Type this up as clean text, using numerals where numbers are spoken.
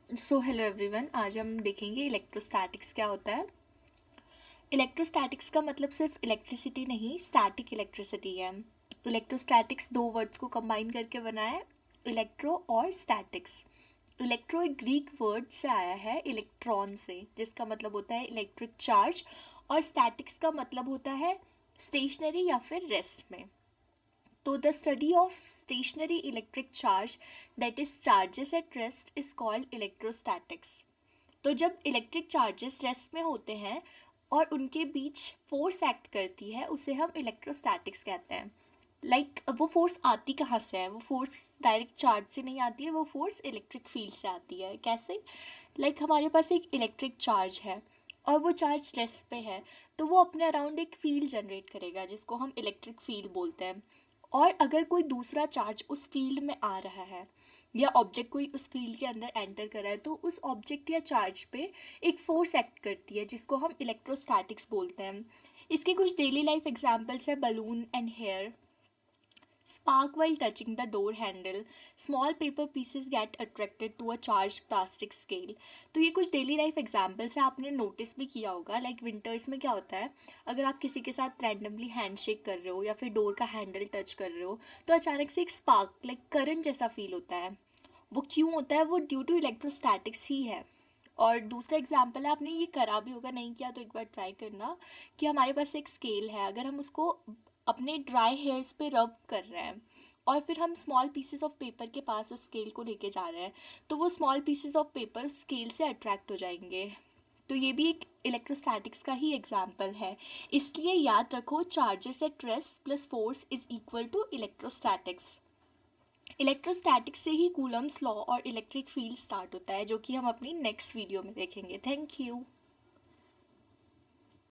So hello everyone, आज हम देखेंगे इलेक्ट्रोस्टैटिक्स क्या होता है। इलेक्ट्रोस्टैटिक्स का मतलब सिर्फ इलेक्ट्रिसिटी नहीं, स्टैटिक इलेक्ट्रिसिटी है। इलेक्ट्रोस्टैटिक्स दो वर्ड्स को कंबाइन करके बना है, इलेक्ट्रो और स्टैटिक्स। इलेक्ट्रो एक ग्रीक वर्ड से आया है, इलेक्ट्रॉन से, जिसका मतलब होता है इलेक्ट्रिक चार्ज। और स्टैटिक्स का मतलब होता है स्टेशनरी या फिर रेस्ट में। तो the study of stationary electric charge that is charges at rest is called electrostatics. तो जब इलेक्ट्रिक चार्जेस रेस्ट में होते हैं और उनके बीच फोर्स एक्ट करती है, उसे हम इलेक्ट्रोस्टैटिक्स कहते हैं। वो फोर्स आती कहाँ से है? वो फोर्स डायरेक्ट चार्ज से नहीं आती है, वो फोर्स इलेक्ट्रिक फील्ड से आती है। कैसे? हमारे पास एक इलेक्ट्रिक चार्ज है और वो चार्ज रेस्ट पे है, तो वो अपने अराउंड एक फील्ड जनरेट करेगा जिसको हम इलेक्ट्रिक फील्ड बोलते हैं। और अगर कोई दूसरा चार्ज उस फील्ड में आ रहा है या ऑब्जेक्ट कोई उस फील्ड के अंदर एंटर कर रहा है, तो उस ऑब्जेक्ट या चार्ज पे एक फोर्स एक्ट करती है जिसको हम इलेक्ट्रोस्टैटिक्स बोलते हैं। इसके कुछ डेली लाइफ एग्जांपल्स है: balloon and hair, spark while touching the door handle, small paper pieces get attracted to a charged plastic scale। तो ये कुछ डेली लाइफ एग्जांपल्स है, आपने नोटिस भी किया होगा। विंटर्स में क्या होता है, अगर आप किसी के साथ रैंडमली हैंडशेक कर रहे हो या फिर डोर का हैंडल टच कर रहे हो, तो अचानक से एक स्पार्क करंट जैसा फील होता है। वो क्यों होता है? वो ड्यू टू इलेक्ट्रोस्टैटिक्स ही है। और दूसरा एग्जाम्पल है, आपने ये करा भी होगा, नहीं किया तो एक बार ट्राई करना, कि हमारे पास एक स्केल है, अगर हम उसको अपने ड्राई हेयर्स पे रब कर रहे हैं और फिर हम स्मॉल पीसेस ऑफ पेपर के पास उस स्केल को लेके जा रहे हैं, तो वो small pieces of paper scale से अट्रैक्ट हो जाएंगे। तो ये भी एक इलेक्ट्रोस्टैटिक्स का ही एग्जाम्पल है। इसलिए याद रखो, charges at rest plus force is equal to electrostatics. Electrostatics से ही कूलम्स लॉ और इलेक्ट्रिक फील्ड स्टार्ट होता है, जो कि हम अपनी नेक्स्ट वीडियो में देखेंगे। Thank you.